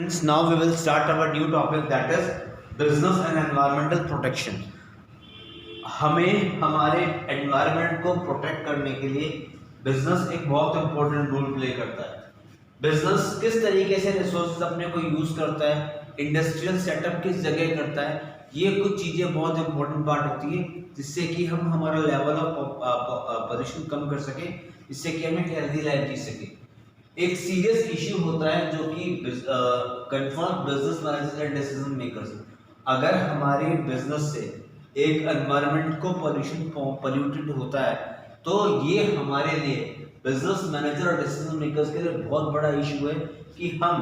students, now we will start our new topic, that is business and environmental protection. हमें हमारे environment को protect करने के लिए बिजनेस एक बहुत इंपॉर्टेंट रोल प्ले करता है। बिजनेस किस तरीके से रिसोर्सेज अपने को यूज करता है, इंडस्ट्रियल सेटअप किस जगह करता है, ये कुछ चीजें बहुत इंपॉर्टेंट पार्ट होती है जिससे कि हम हमारा लेवल ऑफ पोल्यूशन कम कर सके, जिससे कि हमें हेल्दी लाइफ जी सके। एक सीरियस इश्यू होता है जो कि confirm business managers and decision makers, अगर हमारे बिजनेस से एक एनवायरनमेंट को पोल्यूटेड होता है तो ये हमारे लिए बिजनेस मैनेजर और डिसीजन मेकर्स के लिए बहुत बड़ा इशू है कि हम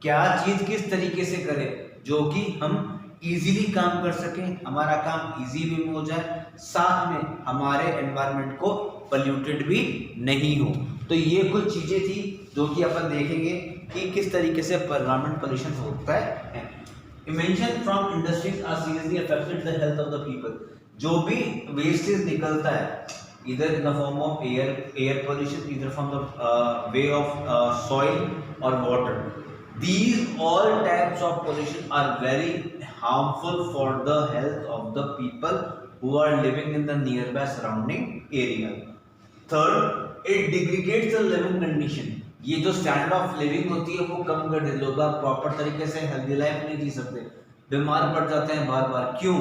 क्या चीज किस तरीके से करें जो कि हम इजीली काम कर सकें, हमारा काम इजी वे में हो जाए, साथ में हमारे एनवायरनमेंट को पोल्यूटेड भी नहीं हो। तो ये कुछ चीजें थी जो कि अपन देखेंगे कि किस तरीके से एनवायरनमेंट पोल्यूशन होता है। Emission from industries are seriously affected the health of the people. जो भी वेस्टेज निकलता है either in the form of air pollution, either from the way of soil or water, these all types of pollution are very harmful for the health of the people who are living in the nearby surrounding area. Third, it degrades the living condition. ये जो standard of living होती है वो कम कर देते, लोग proper तरीके से हेल्दी लाइफ नहीं जी सकते, बीमार पड़ जाते हैं बार बार। क्यों?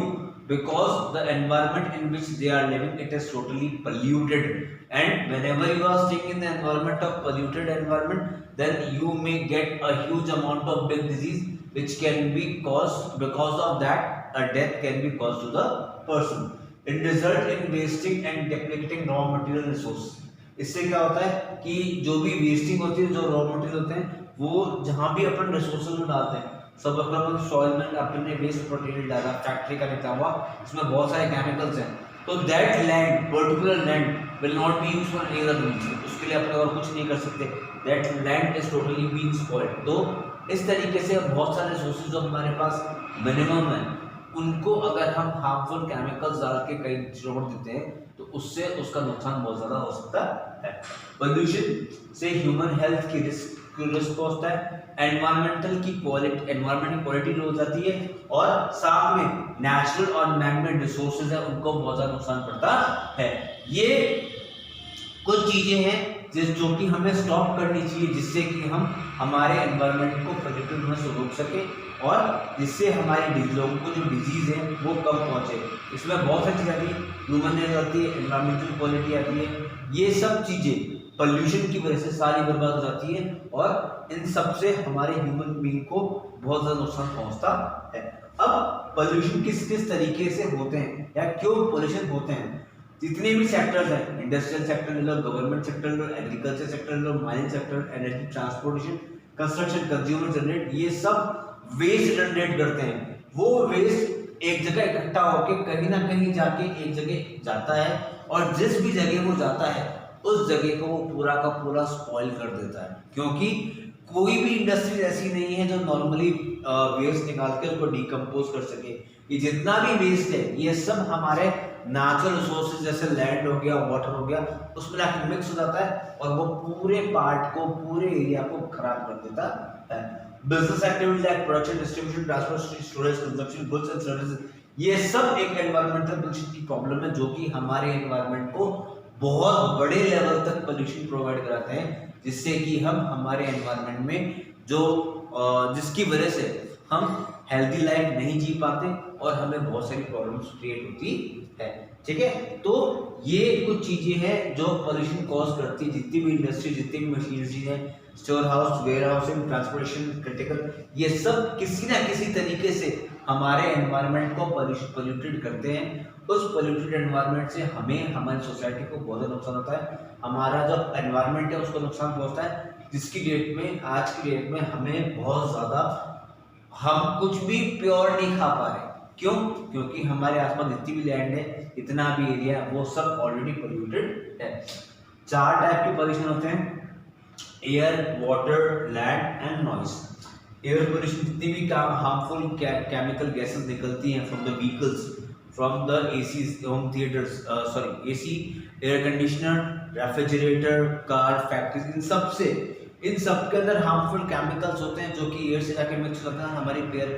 Because the environment in which they are living, it is totally polluted, and whenever you are staying in the environment of polluted environment, then you may get a huge amount of big disease which can be caused, because of that a death can be caused to the person. It result in wasting and depleting raw material resource. इससे क्या होता है कि जो भी wasting होती है, जो रॉ मटेरियल होते हैं, वो जहाँ भी अपन रिसोर्सेज में डालते हैं, सब अपन सॉइल में अपने वेस्ट मटेरियल डाला, फैक्ट्री का निकला हुआ, इसमें बहुत सारे केमिकल्स हैं, तो that land, particular land will not be used for any other use, उसके लिए अपन और कुछ नहीं कर सकते, that land is totally being spoiled. तो इस तरीके से बहुत सारे रिसोर्सेज जो हमारे पास मिनिमम है, उनको अगर हम हार्मफुल केमिकल्स डाल के कहीं छोड़ देते हैं तो उससे उसका नुकसान बहुत ज्यादा हो सकता है। पोल्यूशन से ह्यूमन हेल्थ की रिस्क पहुंचता है, एनवायरमेंटल की क्वालिटी लो हो जाती है, और साथ में नेचुरल और मैन-मेड रिसोर्सेज है उनको बहुत ज्यादा नुकसान पड़ता है। ये कुछ चीजें हैं जो कि हमें स्टॉप करनी चाहिए, जिससे कि हम हमारे एनवायरनमेंट को पोल्यूटेड होने से रोक सके और जिससे हमारे लोगों को जो डिजीज है वो कम पहुंचे। इसमें बहुत सारी चीजें आती है, ह्यूमन हेल्थ आती है, एनवायरमेंटल क्वालिटी आती है, ये सब चीजें पोल्यूशन की वजह से सारी बर्बाद हो जाती है और इन सब से हमारे ह्यूमन बीइंग को बहुत ज्यादा नुकसान पहुंचता है। अब पोल्यूशन किस किस तरीके से होते हैं या क्यों पोल्यूशन होते हैं? जितने भी सेक्टर्स हैं, इंडस्ट्रियल सेक्टर ले लो, गवर्नमेंट सेक्टर ले लो, एग्रीकल्चर सेक्टर ले लो, mining sector, energy, transportation, construction, consumer generate, ये सब वेस्ट जनरेट करते हैं। वो वेस्ट एक जगह इकट्ठा होकर कहीं ना कहीं जाके एक जगह जाता है, और जिस भी जगह वो जाता है उस जगह को वो पूरा का पूरा स्पॉइल कर देता है, क्योंकि कोई भी इंडस्ट्री ऐसी नहीं है जो नॉर्मली वेस्ट निकाल के उसको डिकम्पोज कर सके। ये जितना भी वेस्ट है ये सब हमारे नेचुरल रिसोर्सेज जैसे लैंड हो गया, वाटर हो गया, उसमें जाकर मिक्स हो जाता है और वो पूरे पार्ट को, पूरे एरिया को खराब कर देता है। Business activity like production, distribution, transport, storage, consumption, goods and services, ये सब एक एनवायरमेंटल पोल्यूशन की प्रॉब्लम है जो कि हमारे एनवायरमेंट को बहुत बड़े लेवल तक पोल्यूशन प्रोवाइड कराते हैं, जिससे कि हम हमारे एनवायरनमेंट में जो जिसकी वजह से हम हेल्दी लाइफ नहीं जी पाते और हमें बहुत सारी प्रॉब्लम्स क्रिएट होती है। ठीक है, तो ये कुछ चीजें हैं जो पोल्यूशन कॉज करती है। जितनी भी इंडस्ट्री, जितनी भी मशीनरी है, store house, warehousing, transportation, critical, ये सब किसी ना किसी तरीके से हमारे एनवायरनमेंट को पोल्यूटेड करते हैं। उस पोल्यूटेड एनवायरनमेंट से हमें, हमारी सोसाइटी को बहुत ज़्यादा नुकसान होता है, हमारा जो एनवायरनमेंट है उसको नुकसान पहुंचता है, जिसकी डेट में, आज की डेट में हमें बहुत ज़्यादा, हम कुछ भी प्योर नहीं खा पा रहे। क्यों? क्योंकि हमारे आसपास जितनी भी लैंड है, इतना भी एरिया, वो सब ऑलरेडी पोल्यूटेड है। 4 टाइप के पोल्यूशन होते हैं: air, water, land and noise. Air pollution, जितनी भी हार्मफुल केमिकल गैसेस निकलती हैं from the vehicles, from the ACs, home theatres, AC, air conditioner, refrigerator, car, factories, इन सब से इन सब के अंदर हार्मफुल केमिकल्स होते हैं जो कि एयर से जाके मिक्स होते हैं,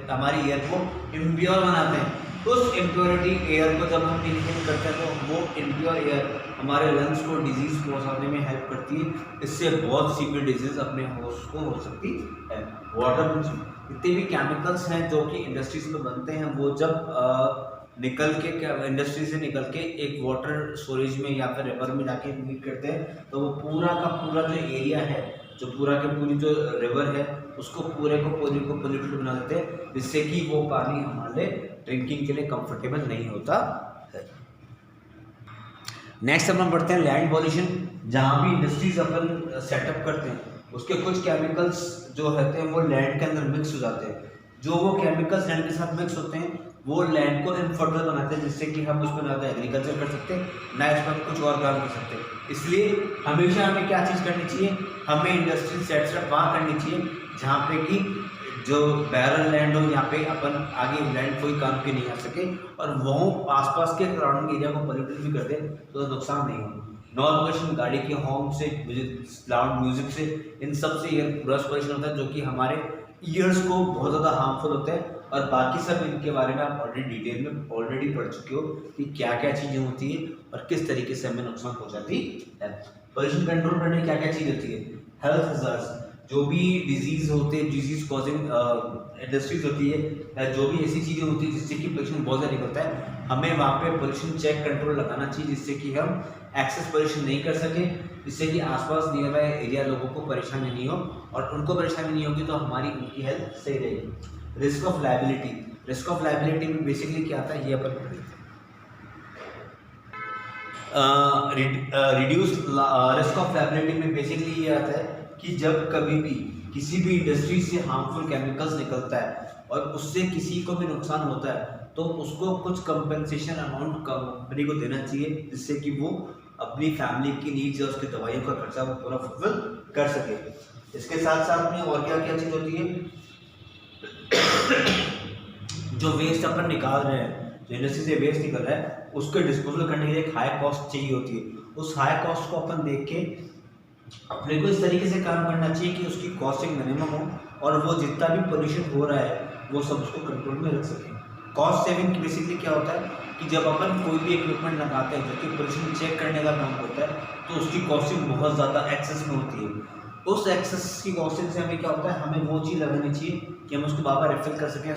हमारी एयर को इम्प्योर बनाते हैं। उस इम्प्योरिटी एयर को जब हम इनहेल करते हैं तो वो इम्प्योर एयर हमारे लंग्स को डिजीज पहुंचाने में हेल्प करती है। इससे बहुत सी भी डिजीज अपने होस्ट को हो सकती है। वाटर जितने भी केमिकल्स हैं जो कि इंडस्ट्रीज में बनते हैं, वो जब निकल के इंडस्ट्री से निकल के एक वाटर स्टोरेज में या फिर रिवर में जाके मीट करते हैं, तो वो पूरा का पूरा जो एरिया है, जो पूरा के पूरी जो रिवर है, उसको पूरे को पोल्यूटेड बना देते हैं, जिससे कि वो पानी हमारे ड्रिंकिंग के लिए कंफर्टेबल नहीं होता है। नेक्स्ट अपन बढ़ते हैं लैंड पॉल्यूशन। जहाँ भी इंडस्ट्रीज अपन सेटअप करते हैं, उसके कुछ केमिकल्स जो रहते हैं वो लैंड के अंदर मिक्स हो जाते हैं। जो वो केमिकल्स लैंड के साथ मिक्स होते हैं वो लैंड को इनफर्टाइल बनाते हैं, जिससे कि हम उसमें ना तो एग्रीकल्चर कर सकते हैं, ना इस पर कुछ और काम कर सकते हैं। इसलिए हमेशा हमें क्या चीज़ करनी चाहिए, हमें इंडस्ट्रियल सेटअप वहाँ करनी चाहिए जहाँ पे कि जो बैरल लैंड हो, यहाँ पे अपन आगे लैंड कोई काम के नहीं आ सके, और वहाँ आसपास के सराउंडिंग एरिया को पोल्यूटेड भी कर दे तो नुकसान नहीं हो। नॉइज पोल्यूशन गाड़ी के हॉर्न से, लाउड म्यूजिक से, इन सब से एयर पोल्यूशन होता है जो कि हमारे ईयर्स को बहुत ज़्यादा हार्मफुल होते हैं। और बाकी सब इनके बारे में आप ऑलरेडी डिटेल में ऑलरेडी पढ़ चुके हो कि क्या क्या चीज़ें होती है और किस तरीके से हमें नुकसान पहुंचाती है। पोल्यूशन कंट्रोल करने की क्या क्या चीज़ होती है, हेल्थ हजार्ड्स, जो भी डिजीज होते हैं, डिजीज कॉजिंग इंडस्ट्रीज होती है, जो भी ऐसी चीज़ें होती है जिससे कि पोल्यूशन बहुत ज़्यादा निकलता है, हमें वहाँ पे पोल्यूशन चेक कंट्रोल लगाना चाहिए, जिससे कि हम एक्सेस पोल्यूशन नहीं कर सके, जिससे कि आसपास नियर बाय एरिया लोगों को परेशानी नहीं हो, और उनको परेशानी नहीं होगी तो हमारी उनकी हेल्थ सही रहेगी। Risk of liability, risk of liability में बेसिकली क्या आता है ये अपन पढ़ लेते हैं। रिड्यूस रिस्क ऑफ लायबिलिटी में बेसिकली ये आता है कि जब कभी भी किसी भी इंडस्ट्री से हार्मफुल केमिकल्स निकलता है और उससे किसी को भी नुकसान होता है, तो उसको कुछ कंपनसेशन अमाउंट कंपनी को देना चाहिए, जिससे कि वो अपनी फैमिली की नीड्स या उसकी दवाइयों का खर्चा वो पूरा फुलफिल कर सके। इसके साथ साथ में और क्या क्या चीज़ होती है, जो वेस्ट अपन निकाल रहे हैं, जो इंडस्ट्री से वेस्ट निकल रहा है, उसको डिस्पोजल करने के लिए एक हाई कॉस्ट चाहिए होती है। उस हाई कॉस्ट को अपन देख के अपने को इस तरीके से काम करना चाहिए कि उसकी कॉस्टिंग मिनिमम हो और वो जितना भी पोल्यूशन हो रहा है वो सब उसको कंट्रोल में रख सके। कॉस्ट सेविंग बेसिकली क्या होता है कि जब अपन कोई भी इक्विपमेंट लगाते हैं जो कि पोल्यूशन चेक करने का काम होता है, तो उसकी कॉस्टिंग बहुत ज़्यादा एक्सेस में होती है। उस एक्सेस की कॉस्टिंग से हमें क्या होता है, हमें वो चीज़ लगानी चाहिए कि हम उसको बार बार रिफिल कर सकें,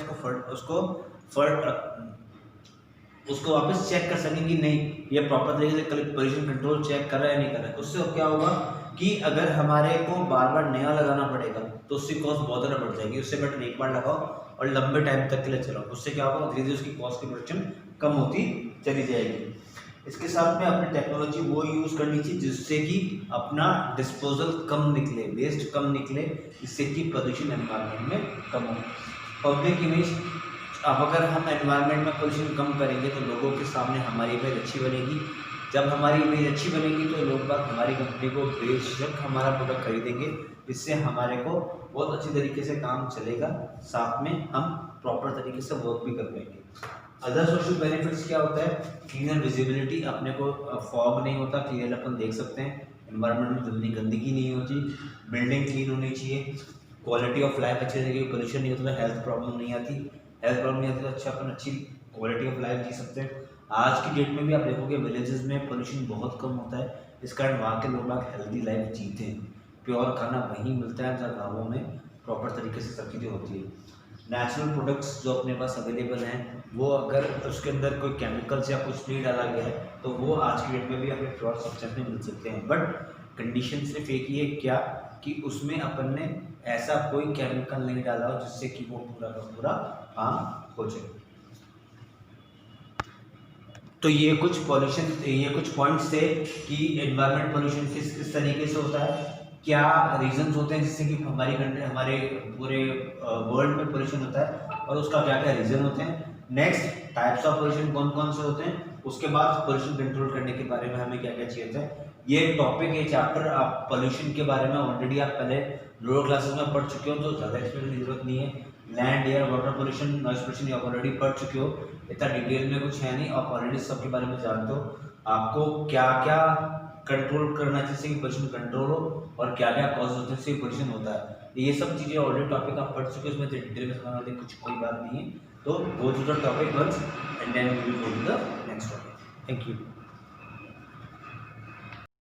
उसको वापस चेक कर सकें कि नहीं ये प्रॉपर तरीके से पोल्यूशन कंट्रोल चेक कर रहा है नहीं कर रहा है। उससे क्या होगा कि अगर हमारे को बार बार नया लगाना पड़ेगा तो उसकी कॉस्ट बहुत ज़्यादा बढ़ जाएगी। उससे बेटर एक बार लगाओ और लंबे टाइम तक के लिए चलाओ। उससे क्या होगा, धीरे धीरे उसकी कॉस्ट की प्रोडक्शन कम होती चली जाएगी। इसके साथ में अपनी टेक्नोलॉजी वो यूज़ करनी चाहिए जिससे कि अपना डिस्पोजल कम निकले, वेस्ट कम निकले, जिससे कि पोल्यूशन एनवायरनमेंट में कम हो। पब्लिक इमेज, अब अगर हम एनवायरनमेंट में पोल्यूशन कम करेंगे तो लोगों के सामने हमारी इमेज अच्छी बनेगी। जब हमारी इमेज अच्छी बनेगी तो लोग बाग हमारी कंपनी को बेशक हमारा प्रोडक्ट खरीदेंगे, जिससे हमारे को बहुत अच्छी तरीके से काम चलेगा, साथ में हम प्रॉपर तरीके से वर्क भी कर पाएंगे। अदर सोशल बेनिफिट्स क्या होता है, क्लीनर विजिबिलिटी, अपने को फॉग नहीं होता, क्लियर अपन देख सकते हैं, एनवायरनमेंट में जल्दी गंदगी नहीं होती, बिल्डिंग क्लीन होनी चाहिए, क्वालिटी ऑफ लाइफ अच्छी रहेगी, पोल्यूशन नहीं होता, हेल्थ प्रॉब्लम नहीं आती, हेल्थ प्रॉब्लम नहीं आती तो अच्छा अपन अच्छी क्वालिटी ऑफ लाइफ जी सकते हैं। आज की डेट में भी आप देखोगे विलेजेस में पोल्यूशन बहुत कम होता है, इस कारण वहाँ के लोग हेल्दी लाइफ जीते हैं। प्योर खाना वहीं मिलता है जहाँ गाँवों में प्रॉपर तरीके से सब चीज़ें होती है। नेचुरल प्रोडक्ट्स जो अपने पास अवेलेबल हैं, वो अगर उसके अंदर कोई केमिकल्स या कुछ नहीं डाला गया है तो वो आज की डेट में भी हमें प्योर सब्सटेंस में मिल सकते हैं। बट कंडीशन सिर्फ एक ही है क्या कि उसमें अपन ने ऐसा कोई केमिकल नहीं डाला हो जिससे कि वो पूरा का पूरा हार्म हो जाए। तो ये कुछ पॉइंट्स थे कि एनवायरनमेंट पोल्यूशन किस तरीके से होता है, क्या रीजंस होते हैं जिससे कि हमारी कंट्री, हमारे पूरे वर्ल्ड में पोल्यूशन होता है और उसका क्या क्या रीज़न होते हैं। नेक्स्ट, टाइप्स ऑफ पोल्यूशन कौन कौन से होते हैं, उसके बाद पोल्यूशन कंट्रोल करने के बारे में हमें क्या क्या चाहिए होता है। ये टॉपिक, ये चैप्टर आप पोल्यूशन के बारे में ऑलरेडी आप पहले लोअर क्लासेस में पढ़ चुके हो, तो ज़्यादा एक्सप्लेन की जरूरत नहीं है। Land, air, water pollution, noise pollution आप ऑलरेडी पढ़ चुके हो, इतना डिटेल में कुछ है नहीं, आप ऑलरेडी सबके बारे में जानते हो। आपको क्या क्या कंट्रोल करना चाहिए जिससे कि पोल्यूशन कंट्रोल हो, और क्या क्या कॉज होते हैं जिससे पोल्यूशन होता है। ये सब चीज़ें ऑलरेडी टॉपिक आप पढ़ चुके हैं, उसमें डिटेल में समझने वाली कुछ कोई बात नहीं है। तो go to the topic once and then we will go to the next topic. Thank you.